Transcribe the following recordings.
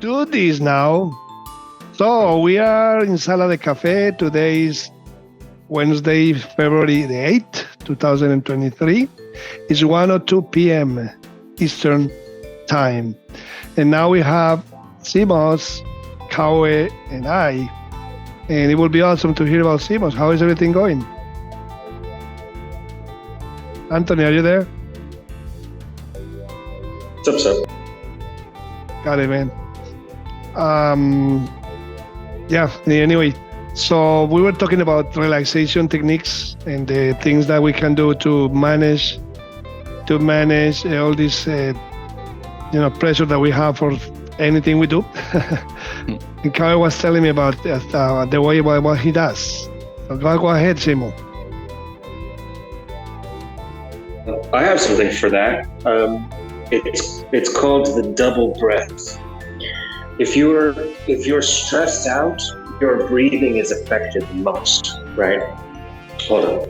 do this now. So we are in Sala de Café. Today is Wednesday, February the 8th, 2023. It's 1:02 p.m. Eastern Time. And now we have Simos, Kaue, and I. And it will be awesome to hear about Simos. How is everything going? Anthony, are you there? What's up, sir? Got it, man. Anyway, so we were talking about relaxation techniques and the things that we can do to manage all this pressure that we have for anything we do. And Kyle was telling me about the way what he does. So go ahead, Simo. I have something for that. It's called the double breath. If you're stressed out, your breathing is affected most, right? Hold on.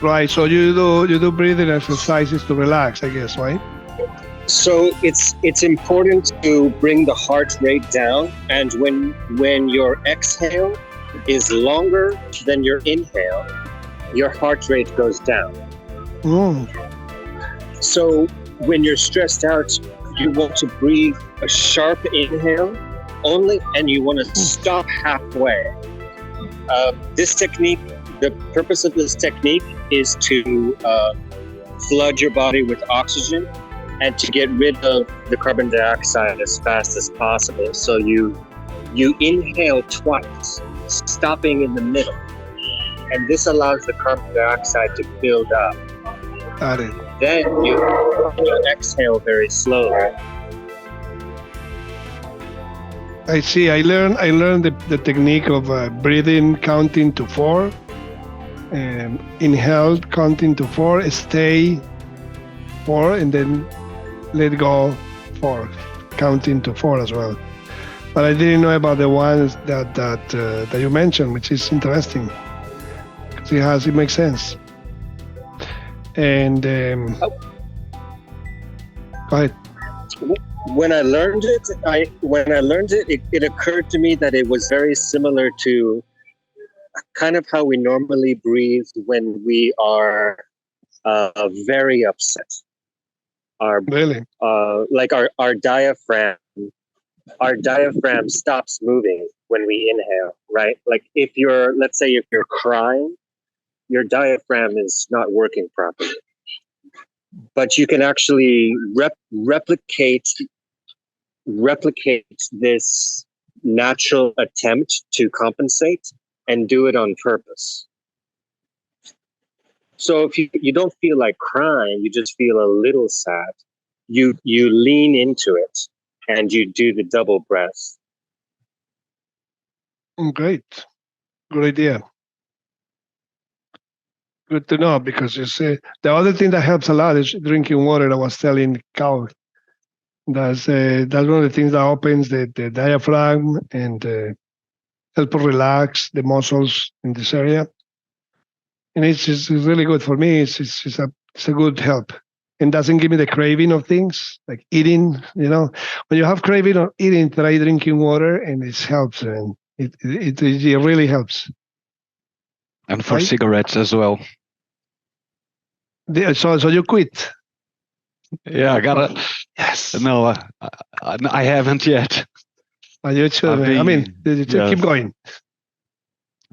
Right. So you do breathing exercises to relax, I guess, right? So it's important to bring the heart rate down, and when your exhale is longer than your inhale, your heart rate goes down. So when you're stressed out, you want to breathe a sharp inhale only, and you want to stop halfway. This technique, the purpose of this technique is to flood your body with oxygen and to get rid of the carbon dioxide as fast as possible. So you inhale twice, stopping in the middle. And this allows the carbon dioxide to build up. Got it. Then you exhale very slowly. I see. I learned the technique of breathing, counting to 4, inhale, counting to 4, stay 4, and then let go 4, counting to 4 as well. But I didn't know about the ones that you mentioned, which is interesting. It makes sense. And go ahead. When I learned it, it occurred to me that it was very similar to kind of how we normally breathe when we are very upset. Really? Like our diaphragm stops moving when we inhale, right? Like let's say if you're crying, your diaphragm is not working properly. But you can actually replicate this natural attempt to compensate and do it on purpose. So if you don't feel like crying, you just feel a little sad, you lean into it and you do the double breath. Great. Good idea. Good to know, because you see, the other thing that helps a lot is drinking water. I was telling Cal, that's one of the things that opens the diaphragm and help relax the muscles in this area. And it's really good for me. It's a good help, and doesn't give me the craving of things like eating. When you have craving or eating, try drinking water, and it helps, and it really helps. And for cigarettes as well. So you quit? Yeah, I gotta. Yes. No, I haven't yet. You should. Keep going.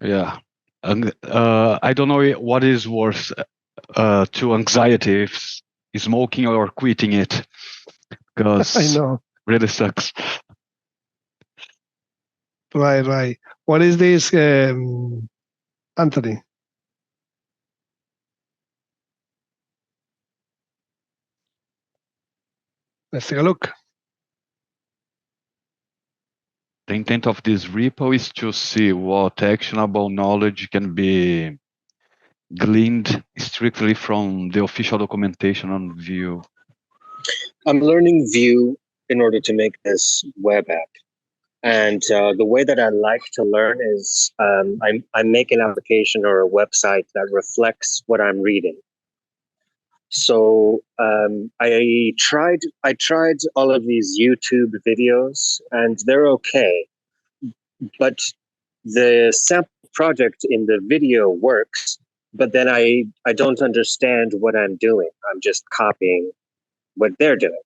Yeah, and I don't know what is worse to anxiety, if smoking or quitting it, because I know really sucks. Right. What is this, Anthony? Let's take a look. The intent of this repo is to see what actionable knowledge can be gleaned strictly from the official documentation on Vue. I'm learning Vue in order to make this web app. And the way that I like to learn is I make an application or a website that reflects what I'm reading. So I tried all of these YouTube videos, and they're okay, but the sample project in the video works, but then I don't understand what I'm doing. I'm just copying what they're doing.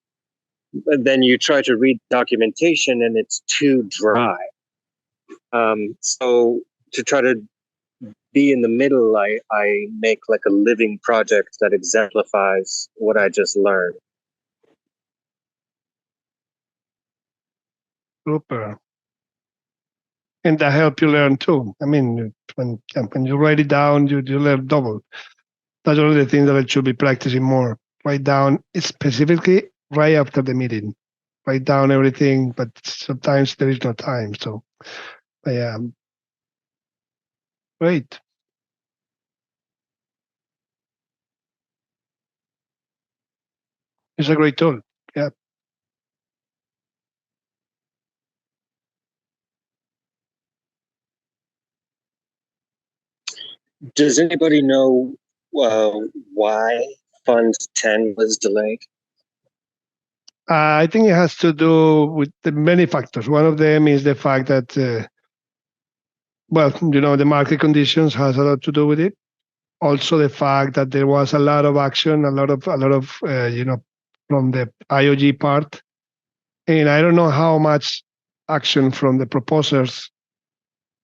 But then you try to read documentation and it's too dry. So to try to be in the middle, I make like a living project that exemplifies what I just learned. Super. And that help you learn too. I mean, when you write it down, you learn double. That's one of the things that I should be practicing more. Write down specifically right after the meeting. Write down everything, but sometimes there is no time. So, yeah, great. It's a great tool. Yeah. Does anybody know why Fund 10 was delayed? I think it has to do with the many factors. One of them is the fact that, well, the market conditions has a lot to do with it. Also, the fact that there was a lot of action, a lot of, from the IOG part, and I don't know how much action from the proposers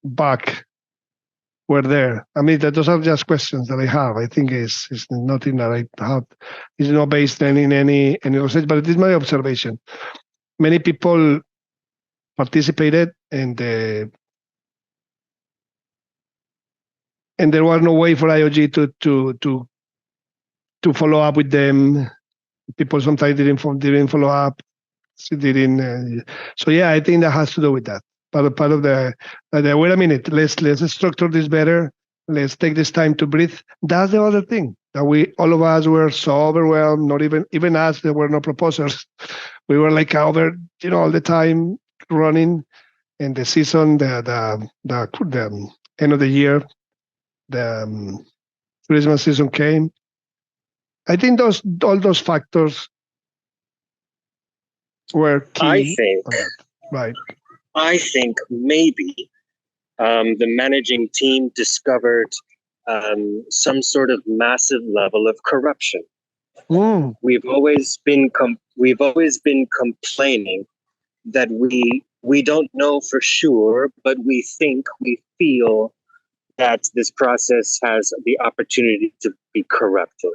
back were there. I mean, those are just questions that I have. I think it's nothing that I have. It's not based in any research, but it is my observation. Many people participated, and there was no way for IOG to follow up with them. People sometimes didn't follow up. Didn't. So yeah, I think that has to do with that. Part of the wait a minute. Let's structure this better. Let's take this time to breathe. That's the other thing that all of us were so overwhelmed. Not even us. There were no proposals. We were like over all the time running. And the season, the end of the year, the Christmas season came. I think all those factors were key. Right. I think maybe the managing team discovered some sort of massive level of corruption. We've always been complaining that we don't know for sure, but we feel that this process has the opportunity to be corrupted.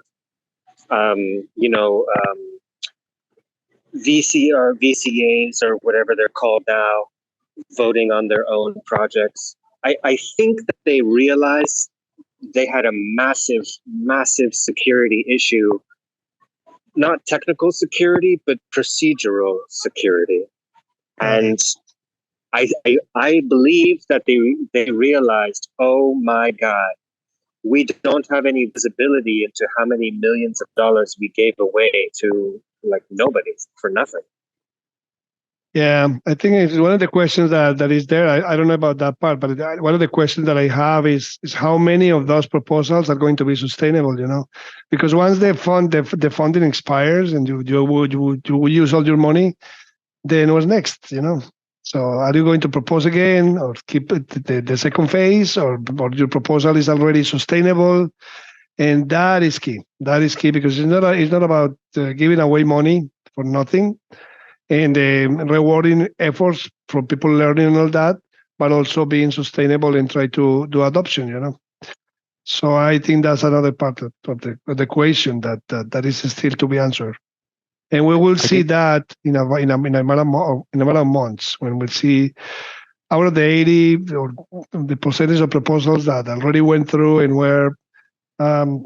VCAs or whatever they're called now, voting on their own projects. I think that they realized they had a massive security issue, not technical security, but procedural security. And I believe that they realized, oh my God, we don't have any visibility into how many millions of dollars we gave away to nobody for nothing. Yeah, I think it's one of the questions that is there. I don't know about that part, but one of the questions that I have is how many of those proposals are going to be sustainable? Because once the funding expires and you use all your money, then what's next? So are you going to propose again, or keep the second phase, or your proposal is already sustainable? And that is key. That is key because it's not about giving away money for nothing and rewarding efforts from people learning and all that, but also being sustainable and try to do adoption. So I think that's another part of the equation that is still to be answered. And we will see that in a matter of months, when we'll see out of the 80 or the percentage of proposals that already went through and were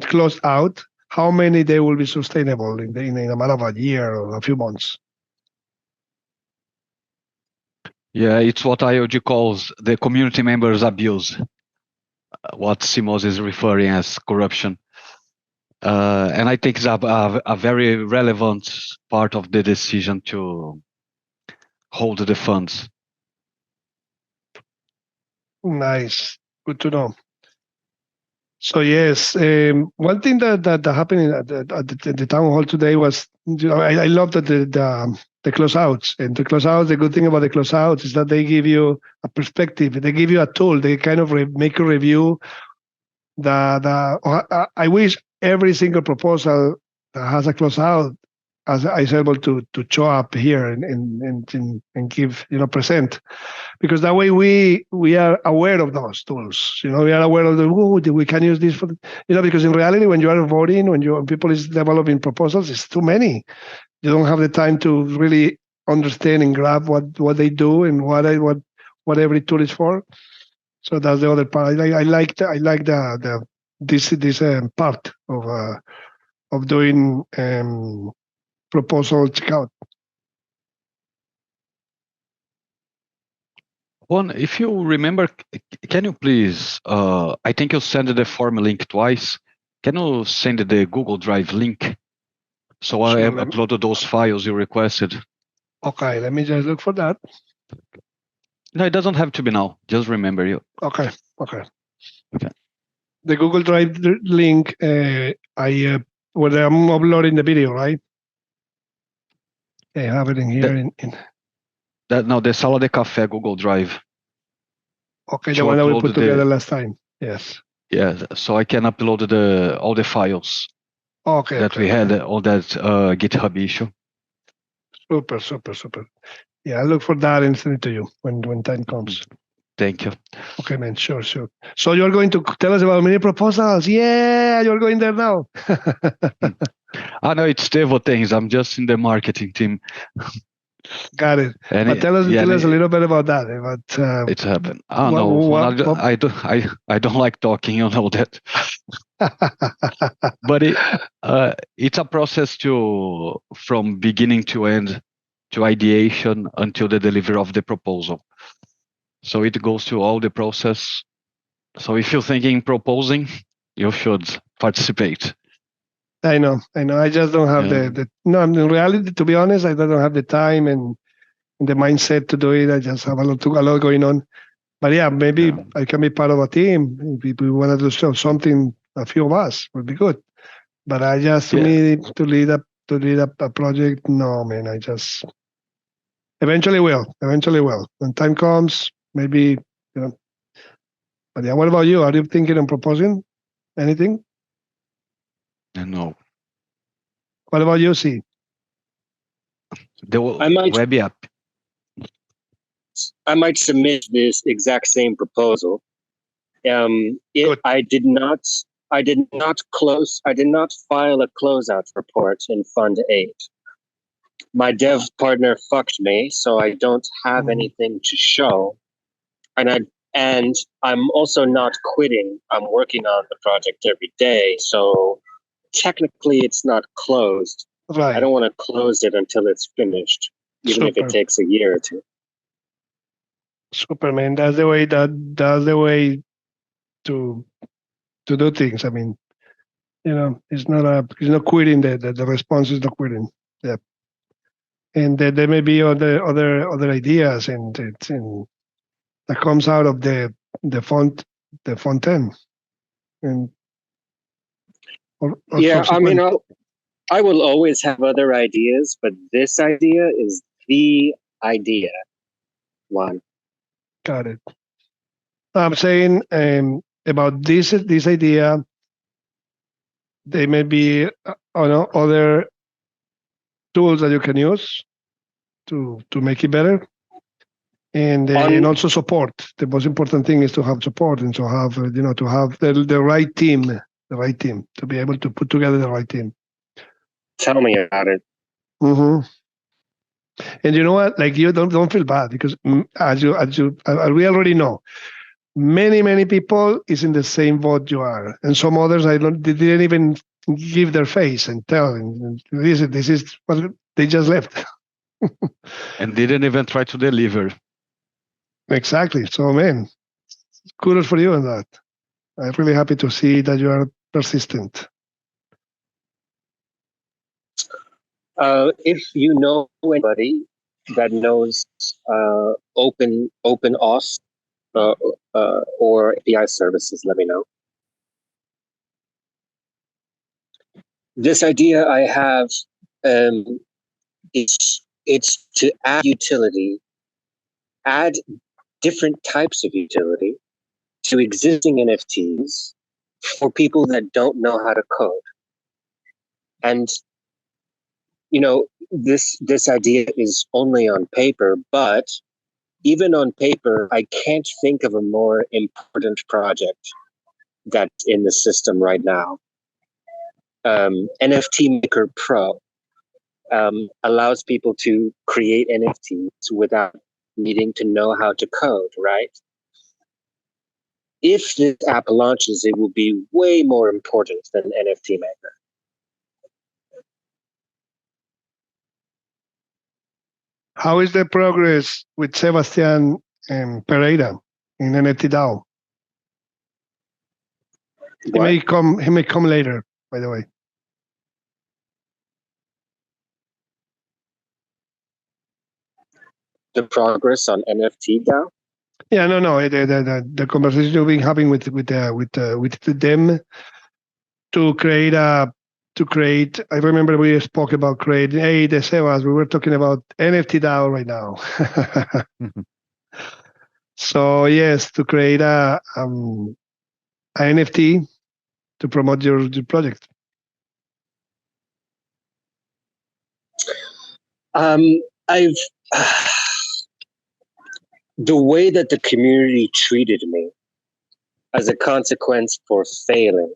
closed out, how many they will be sustainable in a matter of a year or a few months. Yeah, it's what IOG calls the community members abuse, what Simos is referring as corruption. And I think it's a very relevant part of the decision to hold the funds. Nice. Good to know. So yes, one thing that happened at the town hall today was, I love that the closeouts, and the closeouts. The good thing about the closeouts is that they give you a perspective. They give you a tool. They kind of make a review. I wish every single proposal that has a closeout as is able to show up here and give, present, because that way we are aware of those tools. We are aware of we can use this for, because in reality, when you are voting, when people is developing proposals, it's too many. You don't have the time to really understand and grab what they do and what every tool is for. So that's the other part. I like the this part of doing proposal checkout. Juan, if you remember, can you please, I think you sent the form link twice. Can you send the Google Drive link? So I have uploaded those files you requested. Okay, let me just look for that. No, it doesn't have to be now. Just remember you. Okay. The Google Drive link, where I'm uploading the video, right? I have it in here. The Sala de Café Google Drive. Okay, the one that we put together last time. Yes. Yeah, so I can upload all the files. Okay. We had on that GitHub issue. Super. Yeah, I'll look for that and send it to you when time comes. Thank you. Okay, man. Sure. So you're going to tell us about mini proposals? Yeah, you're going there now. I know it's Stevo things. I'm just in the marketing team. Got it. But tell us a little bit about that. It's happened. I don't know. I don't like talking. You know that. But it's a process from beginning to end, to ideation until the delivery of the proposal. So it goes through all the process. So if you're thinking proposing, you should participate. I know. I just don't have no, in reality, to be honest, I don't have the time and the mindset to do it. I just have a lot going on. But yeah, maybe I can be part of a team. If we want to do something, a few of us would be good. But I just, to me, to lead a project, no, man. I just eventually will. When time comes, maybe, But yeah, what about you? Are you thinking of proposing anything? No. What about you, C? The web app. I might submit this exact same proposal. I did not file a closeout report in Fund 8. My dev partner fucked me, so I don't have anything to show. And I'm also not quitting. I'm working on the project every day, so technically it's not closed. Right. I don't want to close it until it's finished, even if it takes a year or two. Superman, that's the way to do things. I mean, it's not quitting. The response is not quitting. Yeah. And there may be other ideas and that comes out of the font 10. And I will always have other ideas, but this idea is the idea one. Got it. I'm saying about this idea, there may be other tools that you can use to make it better, and also support. The most important thing is to have support and to have to have the right team, to be able to put together the right team. Tell me about it. Mm-hmm. And you know what? Like, you don't feel bad, because as we already know, many people is in the same boat you are, and some others they didn't even give their face and tell. And this is what they just left, and didn't even try to deliver. Exactly. So, man, kudos for you on that. I'm really happy to see that you are persistent. If you know anybody that knows open auth or API services, let me know. This idea I have, it's to add utility, add different types of utility to existing NFTs for people that don't know how to code. And this idea is only on paper, but even on paper, I can't think of a more important project that's in the system right now. NFT Maker Pro allows people to create NFTs without needing to know how to code, right? If this app launches, it will be way more important than NFT Maker. How is the progress with Sebastian Pereira in NFT DAO? He may come later, by the way. The progress on NFT DAO? Yeah, no. The conversation you've been having with them to create. I remember we spoke about creating. Hey, the Sebas, we were talking about NFT DAO right now. So yes, to create a NFT to promote your project. I've the way that the community treated me as a consequence for failing.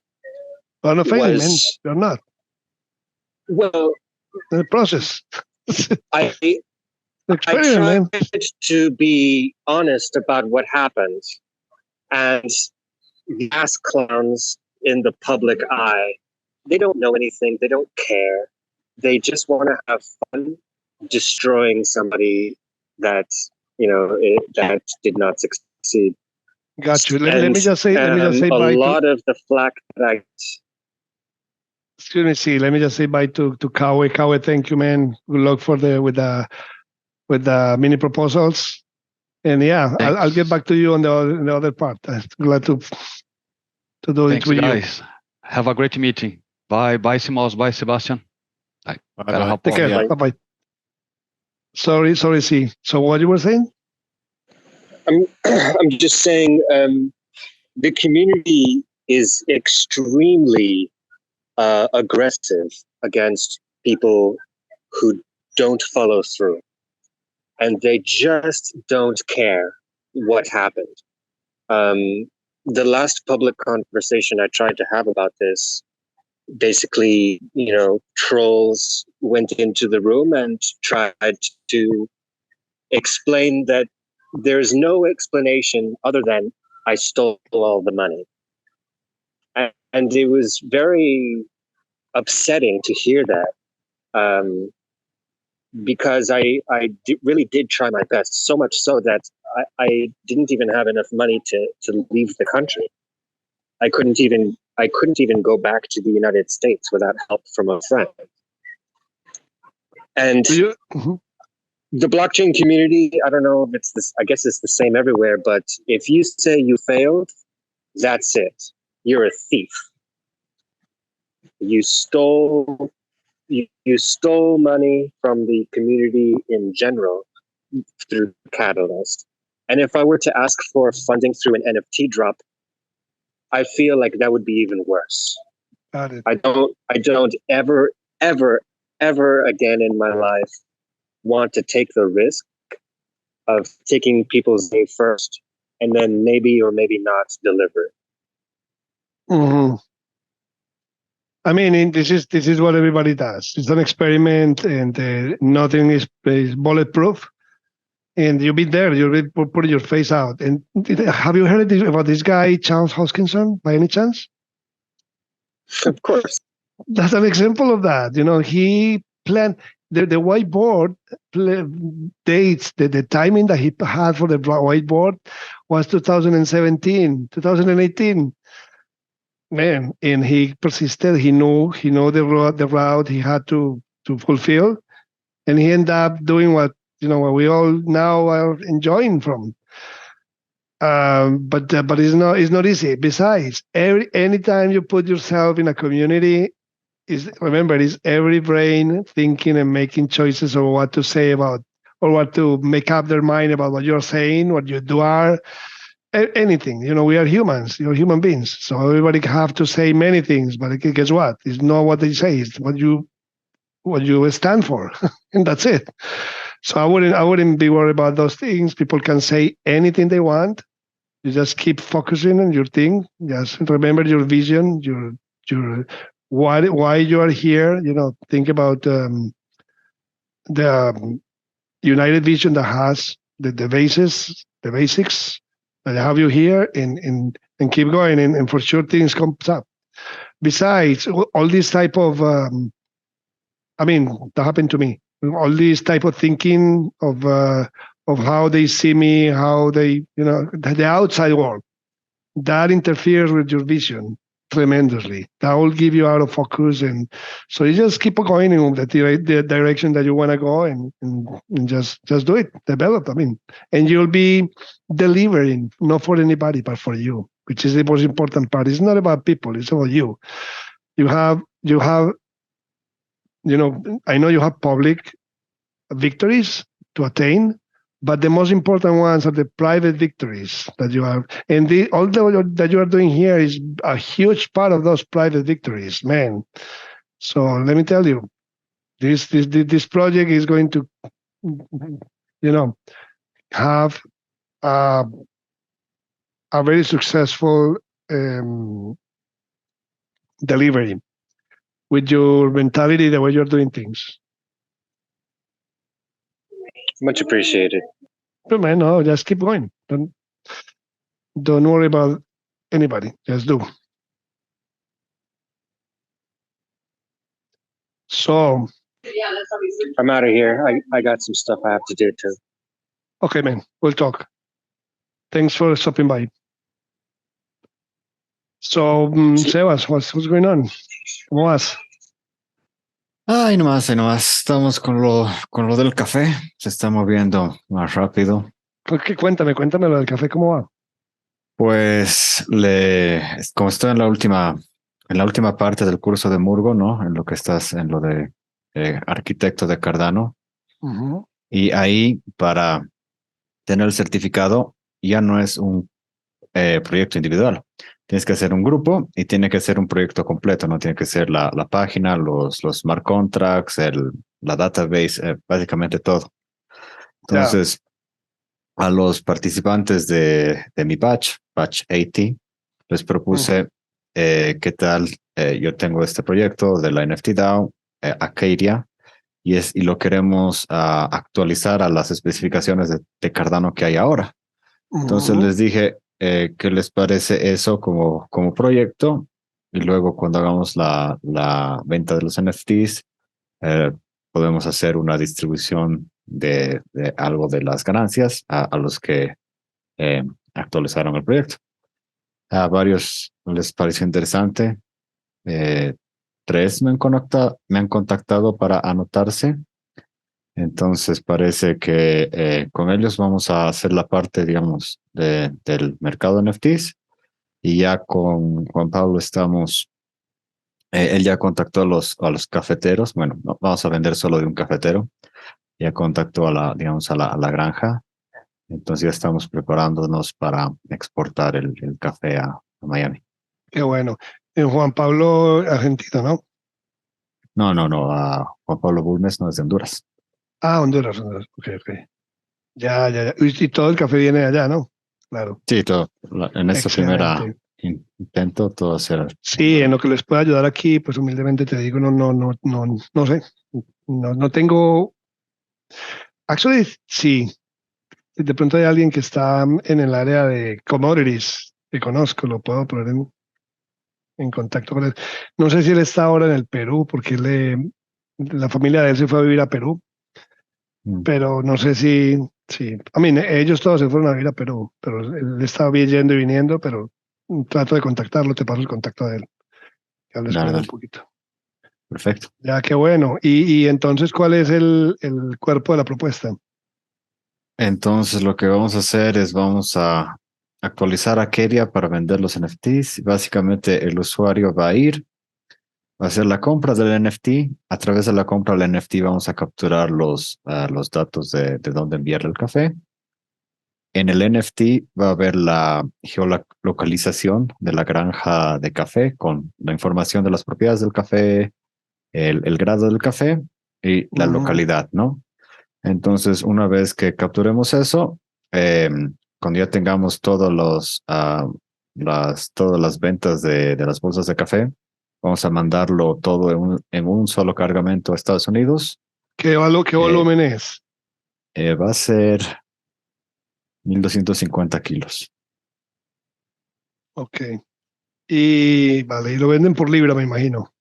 Well, not failing, man. You're not. Well, the process. I tried to be honest about what happened, and the ass clowns in the public eye, they don't know anything. They don't care. They just want to have fun destroying somebody that that did not succeed. Got you. Let me just say. A lot of the flack that Excuse me, see. Let me just say bye to Kawe. Kawe, thank you, man. Good luck with the mini proposals. And yeah, I'll get back to you on the other part. I'm glad to do it with guys. You. Have a great meeting. Bye, Simos. Bye, Sebastian. Take care. Bye. Sorry, C. So what you were saying? I'm just saying the community is extremely aggressive against people who don't follow through. And they just don't care what happened. The last public conversation I tried to have about this, basically, trolls went into the room and tried to explain that there's no explanation other than I stole all the money. And it was very upsetting to hear that. Because I really did try my best, so much so that I didn't even have enough money to leave the country. I couldn't even go back to the United States without help from a friend. And the blockchain community, I don't know if it's this. I guess it's the same everywhere. But if you say you failed, that's it. You're a thief. You stole money from the community in general through Catalyst. And if I were to ask for funding through an NFT drop, I feel like that would be even worse. Got it. I don't ever again in my life want to take the risk of taking people's name first and then maybe or maybe not deliver. Mm-hmm. I mean, this is what everybody does. It's an experiment, and nothing is bulletproof. And you've been there. You've put your face out. And have you heard about this guy, Charles Hoskinson, by any chance? Of course. That's an example of that. He planned the whiteboard dates. The timing that he had for the whiteboard was 2017, 2018. Man, and he persisted. He knew the route he had to fulfill, and he ended up doing what we all now are enjoying from. But it's not easy. Besides, anytime you put yourself in a community, remember, it's every brain thinking and making choices of what to say about or what to make up their mind about what you're saying, what you do are, anything. We are humans, you're human beings. So everybody have to say many things, but guess what? It's not what they say, it's what you stand for. And that's it. So I wouldn't be worried about those things. People can say anything they want. You just keep focusing on your thing. Just remember your vision, your why you are here. Think about the United Vision that has the basics that have you here, and keep going, and for sure things comes up. Besides all this type of, that happened to me. All this type of thinking of how they see me, how they, the outside world, that interferes with your vision tremendously. That will give you out of focus, and so you just keep going in the direction that you want to go, and just do it, develop. And you'll be delivering, not for anybody, but for you, which is the most important part. It's not about people; it's about you. You have. I know you have public victories to attain, but the most important ones are the private victories that you have. And all that you are doing here is a huge part of those private victories, man. So let me tell you, this project is going to, have a very successful delivery with your mentality, the way you're doing things. Much appreciated. But man, no, just keep going. Don't worry about anybody. Just do. So I'm out of here. I got some stuff I have to do too. Okay, man, we'll talk. Thanks for stopping by. So, Sebas, what's going on? ¿Cómo vas? Ahí nomás. Estamos con lo del café. Se está moviendo más rápido. Cuéntame lo del café, ¿cómo va? Pues como estoy en la última parte del curso de Murgo, ¿no? En lo que estás en lo de arquitecto de Cardano. Uh-huh. Y ahí, para tener el certificado, ya no es un proyecto individual. Tienes que hacer un grupo y tiene que ser un proyecto completo, no tiene que ser la página, los smart contracts, la database, básicamente todo. Entonces, a los participantes de mi batch 80, les propuse qué tal, yo tengo este proyecto de la NFT DAO, Acadia, y lo queremos actualizar a las especificaciones de Cardano que hay ahora. Entonces les dije, ¿qué les parece eso como proyecto? Y luego cuando hagamos la venta de los NFTs, podemos hacer una distribución de algo de las ganancias a los que actualizaron el proyecto. A varios les pareció interesante. 3 me han contactado para anotarse. Entonces parece que con ellos vamos a hacer la parte, digamos, del mercado de NFTs, y ya con Juan Pablo estamos, él ya contactó a los cafeteros. Bueno, no vamos a vender solo de un cafetero, ya contactó a la granja. Entonces ya estamos preparándonos para exportar el café a Miami. Qué bueno. Juan Pablo, argentino, ¿no? No, a Juan Pablo Bulnes no, es de Honduras. Honduras. Ok. Ya. Y todo el café viene de allá, ¿no? Claro. Sí, todo. En esta primera intento todo hacer. Sí, en lo que les pueda ayudar aquí, pues humildemente te digo, no sé. No tengo. Actually, sí. De pronto hay alguien que está en el área de commodities, que conozco, lo puedo poner en contacto con él. No sé si él está ahora en el Perú, porque la familia de él se fue a vivir a Perú. Pero no sé si ellos todos se fueron a vivir a Perú, pero él estaba yendo y viniendo, pero trato de contactarlo, te paso el contacto de él. Que hables con él un poquito. Perfecto. Ya, qué bueno. Y entonces, ¿cuál es el cuerpo de la propuesta? Entonces lo que vamos a hacer es vamos a actualizar Acadia para vender los NFTs. Básicamente el usuario va hacer la compra del NFT. A través de la compra del NFT vamos a capturar los datos de dónde enviar el café. En el NFT va a haber la geolocalización de la granja de café con la información de las propiedades del café, el grado del café y la localidad, ¿no? Entonces, una vez que capturemos eso, cuando ya tengamos todas las ventas de las bolsas de café, vamos a mandarlo todo en un solo cargamento a Estados Unidos. ¿Qué volumen es? Va a ser 1.250 kilos. Ok. Y vale, y lo venden por libra, me imagino.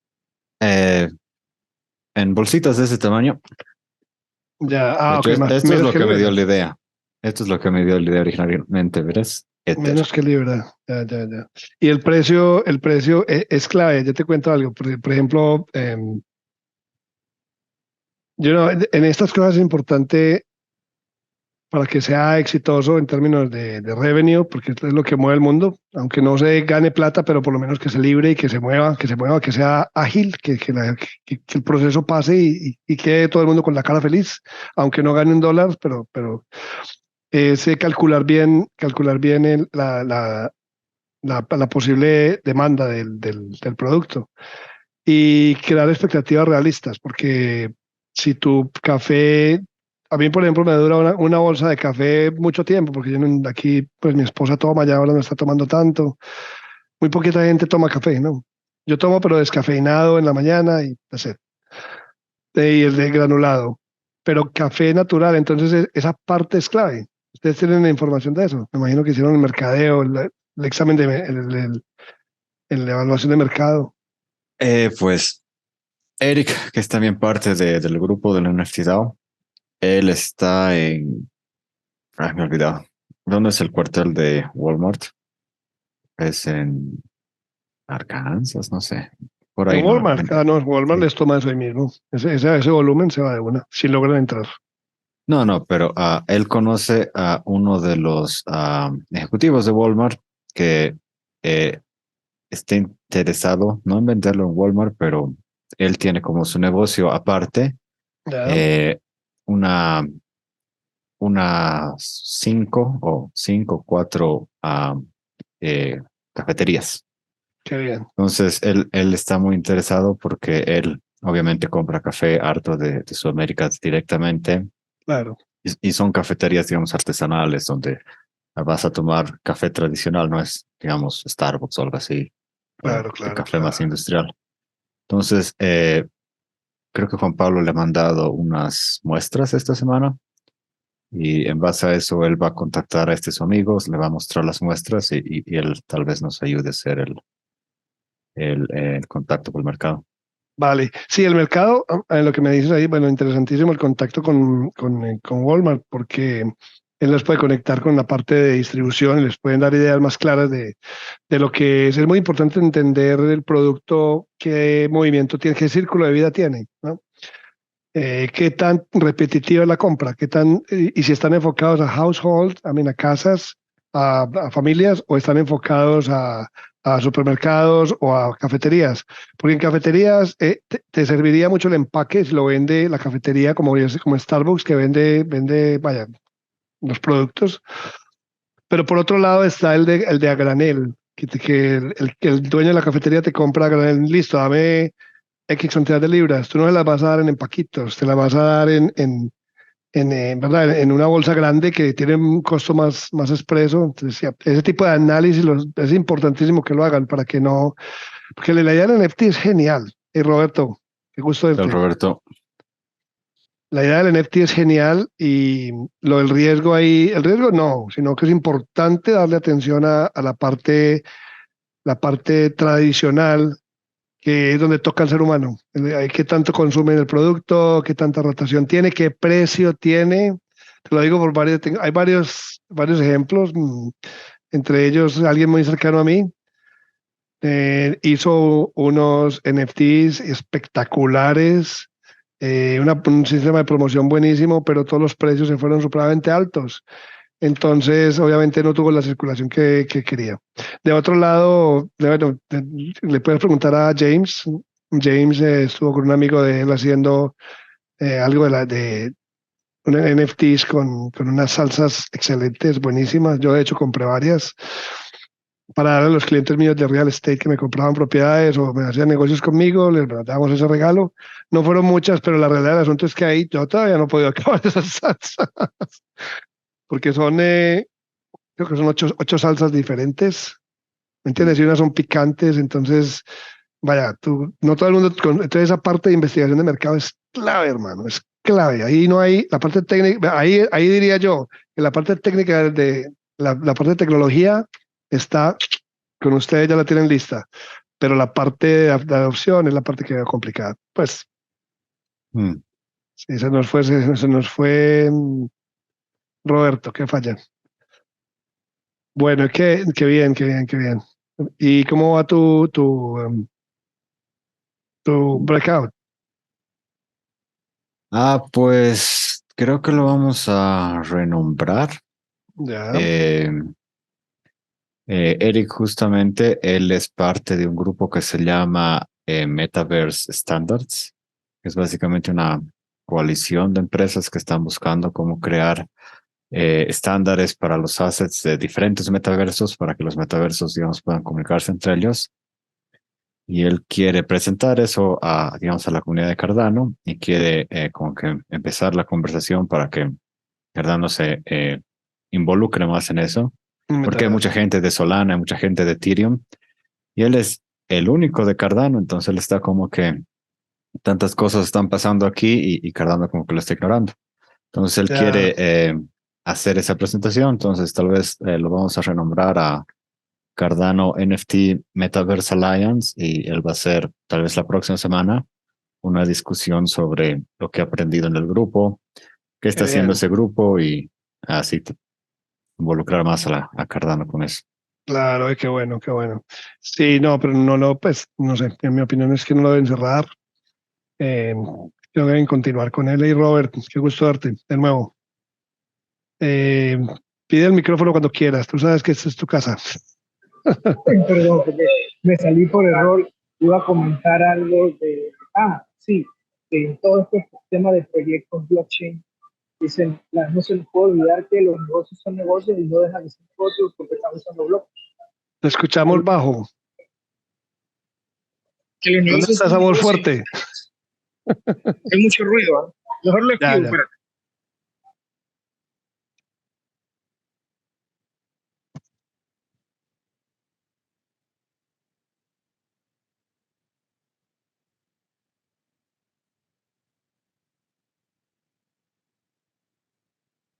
En bolsitas de ese tamaño. Ya, De hecho, ok, esto es menos lo que que me dio libra. la idea. Esto es lo que me dio la idea originalmente, ¿verás? Ether. Menos que libra. Ya. Y el precio es clave. Yo te cuento algo. Por ejemplo, en estas cosas es importante para que sea exitoso en términos de revenue, porque esto es lo que mueve el mundo, aunque no se gane plata, pero por lo menos que se libre y que se mueva, que sea ágil, que el proceso pase y quede todo el mundo con la cara feliz, aunque no gane un dólar, pero es calcular bien la posible demanda del producto y crear expectativas realistas, porque si tu café, a mí por ejemplo me dura una bolsa de café mucho tiempo, porque aquí pues mi esposa toma, ya ahora no está tomando tanto, muy poquita gente toma café, ¿no? Yo tomo pero descafeinado en la mañana y así, y el de granulado, pero café natural, entonces esa parte es clave. Ustedes tienen la información de eso, me imagino que hicieron el mercadeo, el examen la evaluación de mercado. Pues Eric, que es también parte del grupo de la Universidad, él está en... Ay, me he olvidado. ¿Dónde es el cuartel de Walmart? Es en Arkansas, no sé. Por En ahí no. Walmart, no, Walmart Sí. les toma eso ahí mismo. Ese volumen se va de una, si logran entrar. No, pero él conoce a uno de los ejecutivos de Walmart que eh, está interesado, no en venderlo en Walmart, pero él tiene como su negocio aparte Ya, eh, una, cinco, cuatro eh, cafeterías. qué bien, Entonces, él está muy interesado porque él obviamente compra café harto de Sudamérica directamente claro, y son cafeterías, digamos, artesanales donde vas a tomar café tradicional, no es, digamos, Starbucks o algo así, claro, el claro, café más claro. industrial. Entonces, creo que Juan Pablo le ha mandado unas muestras esta semana y en base a eso él va a contactar a estos amigos, le va a mostrar las muestras y él tal vez nos ayude a hacer el contacto con el mercado. Vale, sí, el mercado, lo que me dices ahí, bueno, interesantísimo el contacto con Walmart, porque él los puede conectar con la parte de distribución y les pueden dar ideas más claras de lo que es. Es muy importante entender el producto, qué movimiento tiene, qué círculo de vida tiene, ¿no? Qué tan repetitiva es la compra, y si están enfocados a household, a casas, a familias, o están enfocados a supermercados o a cafeterías. Porque en cafeterías te serviría mucho el empaque si lo vende la cafetería como Starbucks, que vende, vaya, los productos. Pero por otro lado está el de a granel, que el dueño de la cafetería te compra a granel, listo, dame X cantidad de libras, tú no se las vas a dar en empaquitos, te las vas a dar ¿verdad? En una bolsa grande que tiene un costo más expreso. Entonces, sí, ese tipo de análisis es importantísimo que lo hagan para que no, porque la idea del NFT es genial. Y Roberto, qué gusto Don verte. Roberto, La idea del NFT es genial y lo del riesgo ahí, el riesgo no, sino que es importante darle atención a la parte tradicional que es donde toca al ser humano. ¿Qué tanto consume el producto? ¿Qué tanta rotación tiene? ¿Qué precio tiene? Te lo digo por hay varios ejemplos, entre ellos alguien muy cercano a mí hizo unos NFTs espectaculares, un sistema de promoción buenísimo, pero todos los precios se fueron supremamente altos. Entonces, obviamente no tuvo la circulación que quería. De otro lado, bueno, le puedes preguntar a James, James estuvo con un amigo de él haciendo algo de unos NFTs con unas salsas excelentes, buenísimas. Yo de hecho compré varias para darle a los clientes míos de real estate que me compraban propiedades o me hacían negocios conmigo, les dábamos ese regalo. No fueron muchas, pero la realidad del asunto es que ahí yo todavía no he podido acabar esas salsas, porque son, creo que son ocho salsas diferentes, ¿me entiendes? Y unas son picantes, entonces, vaya, no todo el mundo, entonces esa parte de investigación de mercado es clave, hermano, es clave. Ahí no hay, la parte técnica, ahí diría yo, que la parte técnica la parte de tecnología está con ustedes, ya la tienen lista, pero la parte de adopción es la parte que veo complicada. Pues, Mm. sí, se nos fue Roberto, qué falla. Bueno, qué bien, qué bien, qué bien. ¿Y cómo va tu breakout? Pues creo que lo vamos a renombrar. Ya, Eh, Eric, justamente, él es parte de un grupo que se llama Metaverse Standards. Es básicamente una coalición de empresas que están buscando cómo crear estándares para los assets de diferentes metaversos para que los metaversos, digamos, puedan comunicarse entre ellos. Y él quiere presentar eso a, digamos, a la comunidad de Cardano y quiere como que empezar la conversación para que Cardano se involucre más en eso, porque hay mucha metaverso. gente de Solana, hay mucha gente de Ethereum, y él es el único de Cardano, entonces él está como que tantas cosas están pasando aquí y Cardano como que lo está ignorando. Entonces él Ya, quiere hacer esa presentación, entonces tal vez lo vamos a renombrar a Cardano NFT Metaverse Alliance y él va a hacer tal vez la próxima semana una discusión sobre lo que ha aprendido en el grupo, qué qué está haciendo bien. ese grupo y así involucrar más a Cardano con eso. Claro, qué bueno, qué bueno. Sí, no, pero pues, no sé, en mi opinión es que no lo deben cerrar. Eh, que deben continuar con él. Y Robert, qué gusto verte de nuevo. Eh, pide el micrófono cuando quieras, tú sabes que esta es tu casa. Perdón, porque me salí por error. Iba a comentar algo de, sí, en todo este tema de proyectos blockchain, dicen, no se les puede olvidar que los negocios son negocios y no dejan de ser negocios porque están usando blockchain. Te escuchamos bajo. Que los ¿Dónde negocios estás, son amor negocios. fuerte? Hay mucho ruido, ¿eh? Mejor lo Ya, escribo, ya. espérate.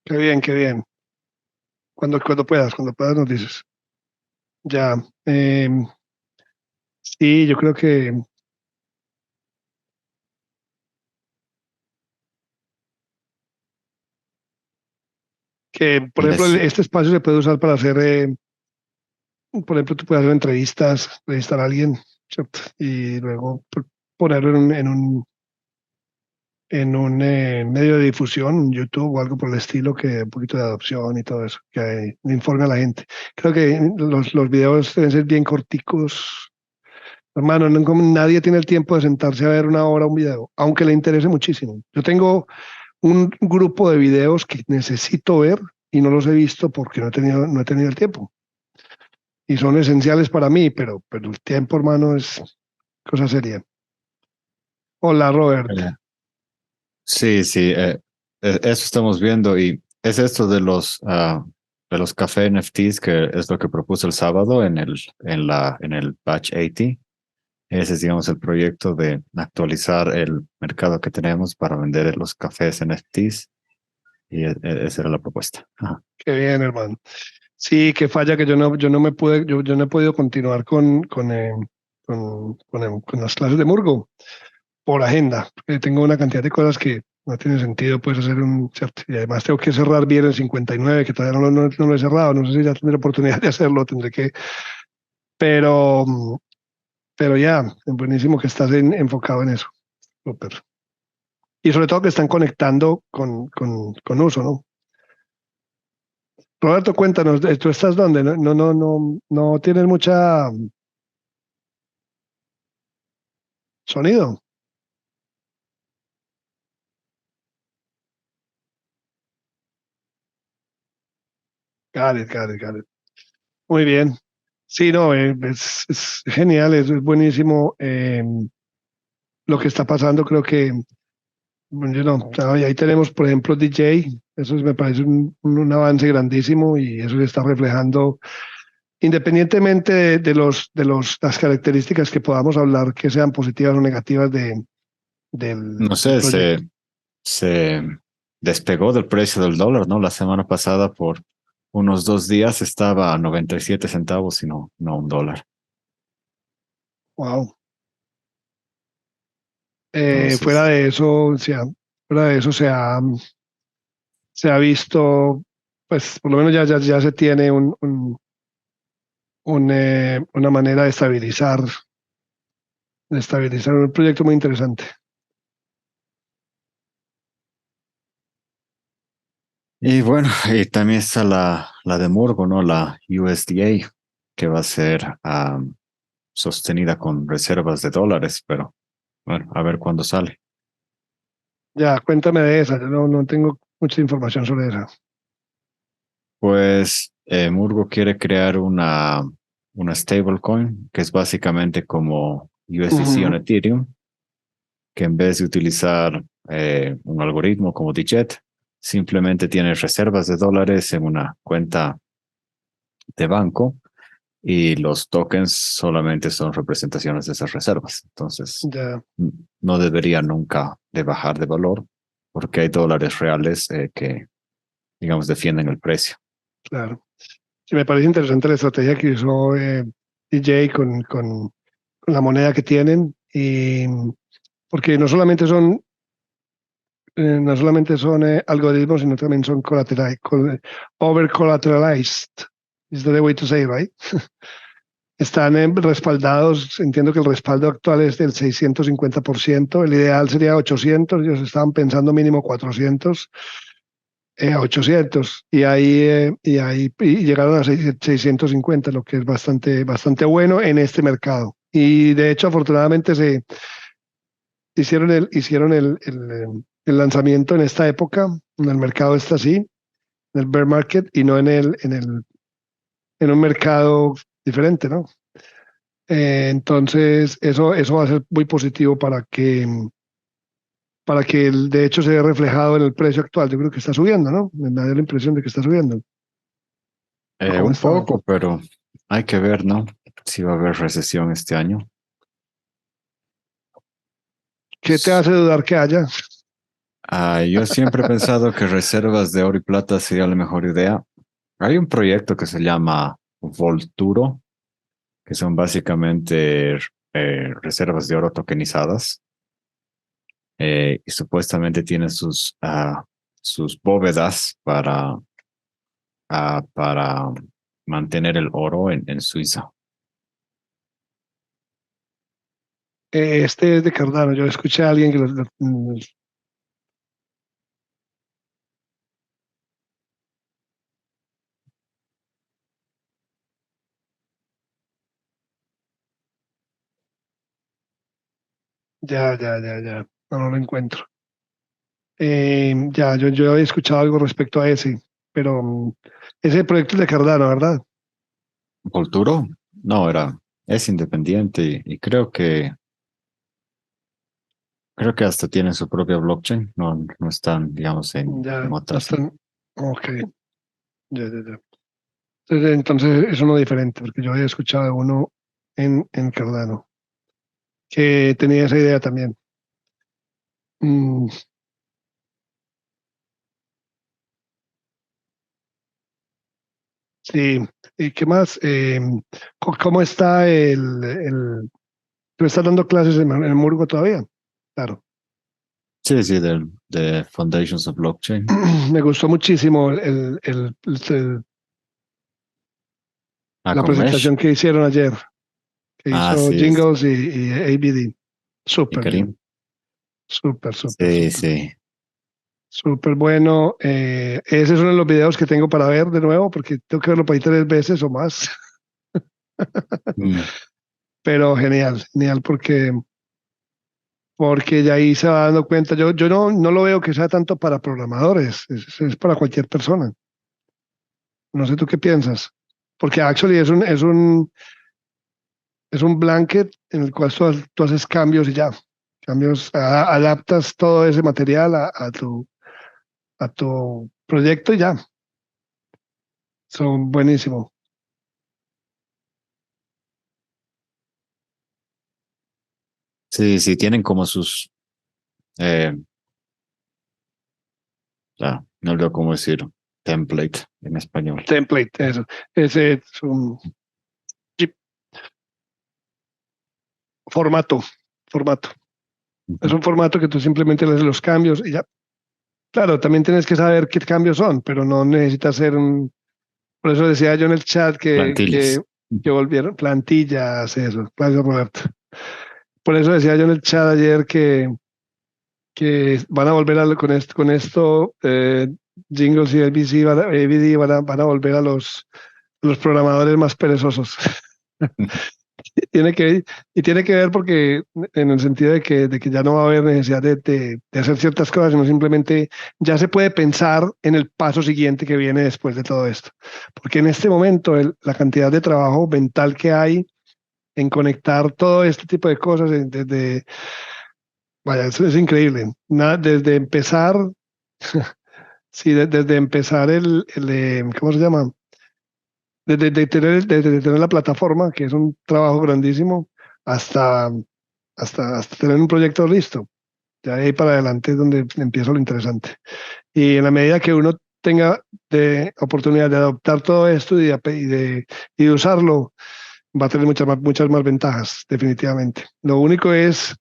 Qué bien, qué bien. Cuando puedas nos dices. Ya. Sí, yo creo que, por ejemplo, Les, este espacio se puede usar para hacer, por ejemplo, tú puedes hacer entrevistar a alguien, ¿cierto? Y luego ponerlo en un medio de difusión, un YouTube o algo por el estilo, que un poquito de adopción y todo eso, que informe a la gente. Creo que los videos deben ser bien corticos. Hermano, nadie tiene el tiempo de sentarse a ver una hora un video, aunque le interese muchísimo. Yo tengo un grupo de videos que necesito ver y no los he visto porque no he tenido el tiempo. Y son esenciales para mí, pero el tiempo, hermano, es cosa seria. Hola, Robert. sí, sí, eso estamos viendo y es esto de los café NFTs que es lo que propuso el sábado en el Batch 80. Ese es, digamos, el proyecto de actualizar el mercado que tenemos para vender los cafés NFTs y esa era la propuesta. Ajá. Qué bien, hermano. Sí, que falla que yo no he podido continuar con las clases de Murgo por agenda, porque tengo una cantidad de cosas que no tiene sentido, pues hacer ¿cierto? Y además tengo que cerrar bien el 59, que todavía no lo he cerrado, no sé si ya tendré oportunidad de hacerlo, tendré que, pero, pero ya, buenísimo que estás enfocado en eso, súper. Y sobre todo que están conectando con uso, ¿no? Roberto, cuéntanos, ¿tú estás dónde? No tienes mucha. Sonido. Got it, got it, got it. Muy bien. Sí, no, es genial, es buenísimo lo que está pasando. Creo que, bueno, ahí tenemos, por ejemplo, DJ. Eso me parece un avance grandísimo y eso se está reflejando independientemente las características que podamos hablar, que sean positivas o negativas No del sé, proyecto. se despegó del precio del dólar, ¿no? La semana pasada por unos 2 días estaba a 97 centavos y no $1. Wow. Fuera Entonces, de eso, fuera de eso se ha visto, pues por lo menos ya se tiene una manera de estabilizar un proyecto muy interesante. y bueno, y también está la de Murgo, ¿no? La USDA, que va a ser sostenida con reservas de dólares, pero bueno, a ver cuándo sale. Ya, cuéntame de esa, yo no tengo mucha información sobre esa. Pues Murgo quiere crear una stablecoin, que es básicamente como USDC on Ujú, Ethereum, que en vez de utilizar un algoritmo como Digit, simplemente tiene reservas de dólares en una cuenta de banco y los tokens solamente son representaciones de esas reservas. Entonces, ya, no debería nunca de bajar de valor porque hay dólares reales que, digamos, defienden el precio. claro. Sí, me parece interesante la estrategia que usó DJ con la moneda que tienen, y porque no solamente son algoritmos, sino también son over collateralized. Is that the way to say, right? Están respaldados, entiendo que el respaldo actual es del 650%, el ideal sería 800, ellos estaban pensando mínimo 400, 800, y llegaron a 650, lo que es bastante bueno en este mercado. Y de hecho, afortunadamente, hicieron el lanzamiento en esta época, en el mercado está así, en el bear market, y no en un mercado diferente, ¿no? Entonces, eso va a ser muy positivo para que de hecho se vea reflejado en el precio actual. Yo creo que está subiendo, ¿no? Me da la impresión de que está subiendo. ¿O cómo Un está? poco, pero hay que ver, ¿no? Si va a haber recesión este año. ¿Qué te hace dudar que haya? Yo siempre he pensado que reservas de oro y plata sería la mejor idea. Hay un proyecto que se llama Volturo, que son básicamente reservas de oro tokenizadas, y supuestamente tienen sus bóvedas para mantener el oro en Suiza. Este es de Cardano. Yo escuché a alguien que ya. No lo encuentro. Ya, yo había escuchado algo respecto a ese, pero ese proyecto es de Cardano, ¿verdad? ¿Volturo? No, es independiente y creo que hasta tienen su propia blockchain. No están, digamos, en Ya, no otras. están. Ok, ya. Entonces es uno diferente, porque yo había escuchado de uno en Cardano, que tenía esa idea también. Mm, sí, ¿y qué más? ¿Cómo está ¿Tú estás dando clases en Murgo todavía? Claro. Sí, sí, de Foundations of Blockchain. Me gustó muchísimo la Con Mesh. presentación que hicieron ayer, que hizo Sí, Jingles y ABD. y Súper bien, Karim. Sí, súper. sí. Súper bueno. Ese es uno de los videos que tengo para ver de nuevo, porque tengo que verlo para ahí 3 veces o más. Mm. Pero genial, genial, porque porque ya ahí se va dando cuenta. Yo no lo veo que sea tanto para programadores, es para cualquier persona. No sé tú qué piensas, porque actually es un blanket en el cual tú haces cambios y ya, cambios, adaptas todo ese material a tu proyecto y ya. Son buenísimo. Sí, sí, tienen como sus, eh, no olvido cómo decir template en español. Template, eso. Ese es un chip, formato, formato. Es un formato que tú simplemente le haces los cambios y ya. Claro, también tienes que saber qué cambios son, pero no necesitas hacer un... Por eso decía yo en el chat Plantillas. que volvieron plantillas, eso. Gracias, Roberto. Por eso decía yo en el chat ayer que van a volver con esto Jingles y ABC ABD van a volver a los programadores más perezosos. Tiene que, y tiene que ver porque en el sentido de que ya no va a haber necesidad de hacer ciertas cosas, sino simplemente ya se puede pensar en el paso siguiente que viene después de todo esto. Porque en este momento la cantidad de trabajo mental que hay en conectar todo este tipo de cosas, desde, vaya, eso es increíble. Desde empezar, sí, desde empezar ¿cómo se llama? Desde tener la plataforma, que es un trabajo grandísimo, hasta hasta tener un proyecto listo. Ya de ahí para adelante es donde empieza lo interesante. Y en la medida que uno tenga de oportunidad de adoptar todo esto y de usarlo, va a tener muchas más ventajas, definitivamente. Lo único es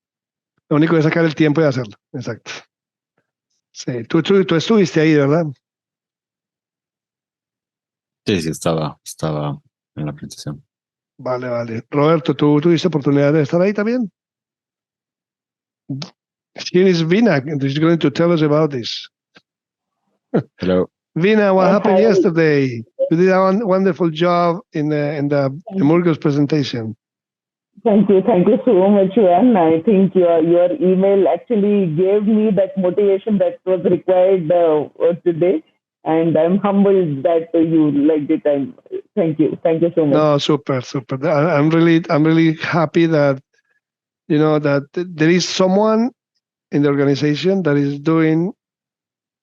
sacar el tiempo y hacerlo. Exacto. Sí, tú estuviste ahí, ¿verdad? Sí, sí, estaba en la presentación. Vale, vale. Roberto, ¿tú tuviste oportunidad de estar ahí también? Here is Vina, and she's going to tell us about this. Hello. Vina, what happened Hi. yesterday? You did a wonderful job in the Murgos presentation. Thank you so much, Juan. I think your email actually gave me that motivation that was required today, and I'm humbled that you liked it. And thank you so much. No, super. I'm really happy that that there is someone in the organization that is doing,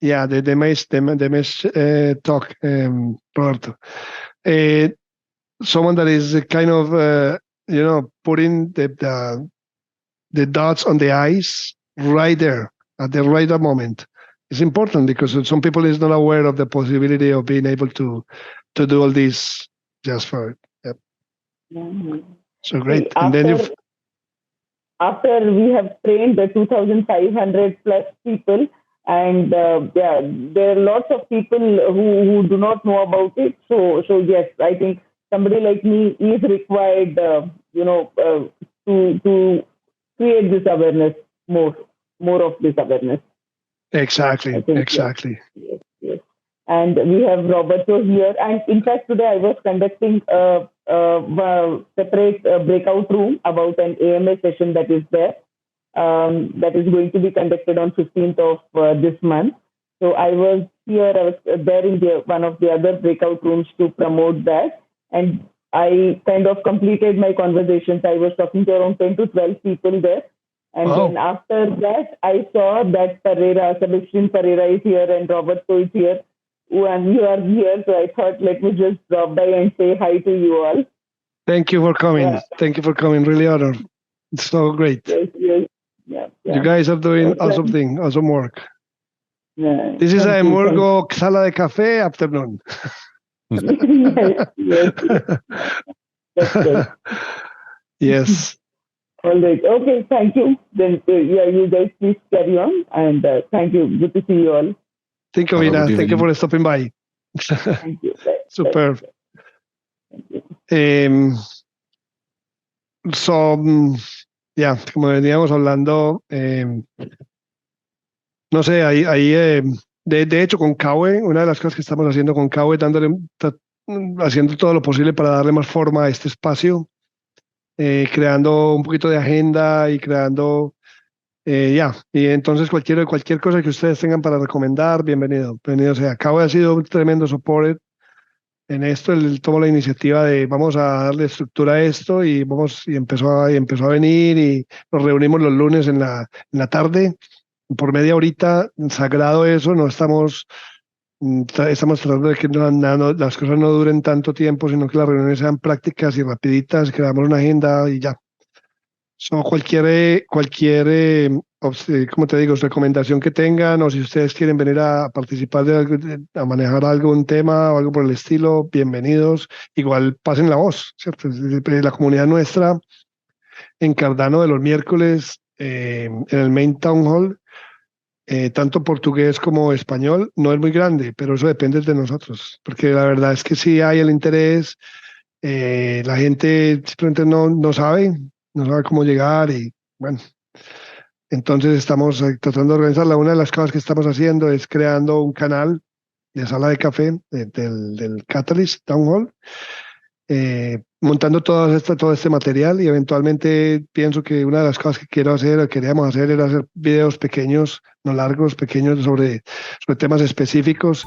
yeah, the mesh talk, Roberto. Someone that is kind of putting the dots on the i's right there at the right moment. It's important because some people is not aware of the possibility of being able to do all this just for it. Yep. Mm-hmm. So great. See, And then after we have trained the 2,500 plus people, and there are lots of people who do not know about it. So yes, I think somebody like me is required, to create this awareness, more of this awareness. Exactly. Yes. And we have Roberto here. And in fact, today I was conducting a separate breakout room about an AMA session that is there. That is going to be conducted on 15th of this month. So I was there in one of the other breakout rooms to promote that. And I kind of completed my conversations. I was talking to around 10 to 12 people there. And then after that, I saw that Sebastian Pereira is here and Roberto is here. And you are here. So I thought, let me just drop by and say hi to you all. Thank you for coming. Yeah. Thank you for coming. Really honored. It's so great. Yes. Yeah. You guys are doing awesome work. Yeah. This is a Murgo Sala de Café afternoon. yes. That's good. Yes. All right. Okay. Thank you. Then, you guys please carry on. And thank you. Good to see you all. Thank you, Vina. Thank you for stopping by. Thank you. Bye. Super. Como veníamos hablando, no sé, de hecho con Kawe, una de las cosas que estamos haciendo con Kawe, haciendo todo lo posible para darle más forma a este espacio, creando un poquito de agenda y creando Ya, y entonces cualquier cosa que ustedes tengan para recomendar, bienvenido sea. Acabo de ha sido un tremendo soporte en esto. Él tomó la iniciativa de vamos a darle estructura a esto y empezó a venir y nos reunimos los lunes en la tarde por media horita, sagrado eso. No estamos estamos tratando de que las cosas no duren tanto tiempo, sino que las reuniones sean prácticas y rapiditas, creamos una agenda y ya. So, como te digo, recomendación que tengan, o si ustedes quieren venir a participar a manejar algún tema o algo por el estilo, bienvenidos. Igual pasen la voz, ¿cierto? La comunidad nuestra en Cardano de los miércoles, en el Main Town Hall, tanto portugués como español, no es muy grande, pero eso depende de nosotros, porque la verdad es que sí hay el interés, la gente simplemente no sabe cómo llegar y bueno, entonces estamos tratando de organizarla. Una de las cosas que estamos haciendo es creando un canal de Sala de Café del Catalyst Town Hall, montando todo este material y eventualmente pienso que una de las cosas que queríamos hacer era hacer videos pequeños, no largos, pequeños sobre temas específicos,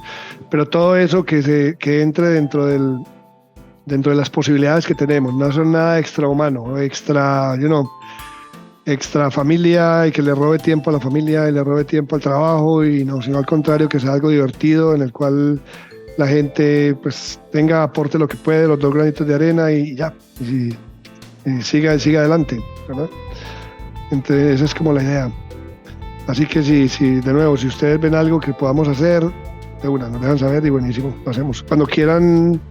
pero todo eso que entre dentro de las posibilidades que tenemos, no son nada extrahumano, extra familia y que le robe tiempo a la familia y le robe tiempo al trabajo y no, sino al contrario, que sea algo divertido en el cual la gente pues aporte lo que puede, los 2 granitos de arena y ya, y siga adelante, ¿verdad? Entonces esa es como la idea. Así que de nuevo, si ustedes ven algo que podamos hacer, de una, nos dejan saber y buenísimo, lo hacemos. Cuando quieran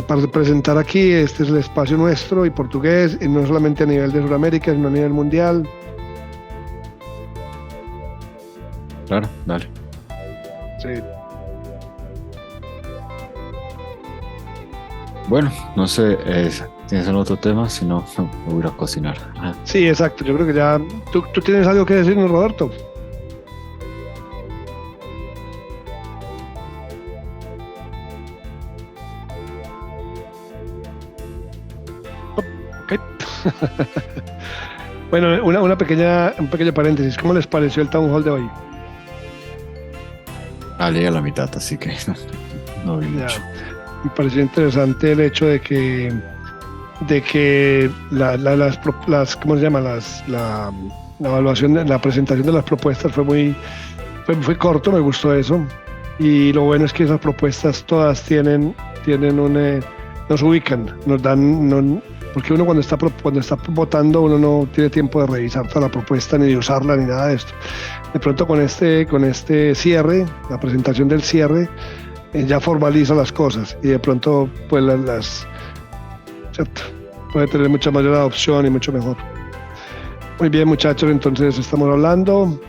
para presentar aquí, este es el espacio nuestro y portugués, y no solamente a nivel de Sudamérica, sino a nivel mundial. Claro, dale. Sí. Bueno, no sé, ¿tienes algún otro tema? Si no, me voy a ir a cocinar. Sí, exacto. Yo creo que ya... ¿Tú tienes algo que decirnos, Roberto? Ok. Bueno, un pequeño paréntesis. ¿Cómo les pareció el Town Hall de hoy? Llegué a la mitad, así que no vi mucho. Me pareció interesante el hecho de que ¿cómo se llama? La evaluación, la presentación de las propuestas fue corto, me gustó eso. Y lo bueno es que esas propuestas todas nos ubican, nos dan, porque uno cuando está votando, uno no tiene tiempo de revisar toda la propuesta, ni de usarla, ni nada de esto. De pronto con este cierre, la presentación del cierre, ya formaliza las cosas y de pronto pues ¿cierto? Puede tener mucha mayor adopción y mucho mejor. Muy bien, muchachos, entonces estamos hablando.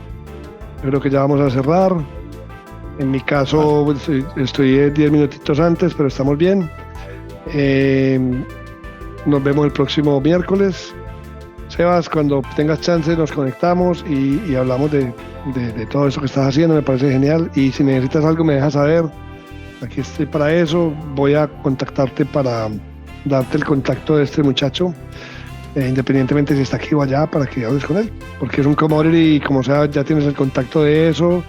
Yo creo que ya vamos a cerrar. En mi caso estoy 10 minutitos antes, pero estamos bien. Nos vemos el próximo miércoles. Sebas, cuando tengas chance nos conectamos y hablamos de todo eso que estás haciendo. Me parece genial, y si necesitas algo me dejas saber. Aquí estoy para eso. Voy a contactarte para darte el contacto de este muchacho, independientemente si está aquí o allá, para que hables con él, porque es un commodity y como sea ya tienes el contacto de eso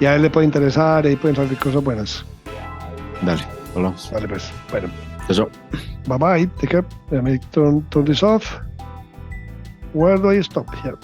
y a él le puede interesar y ahí pueden salir cosas buenas. Dale, hablamos. Vale, pues, bueno. Eso. Bye bye, take care. Let me turn this off. Where do I stop here?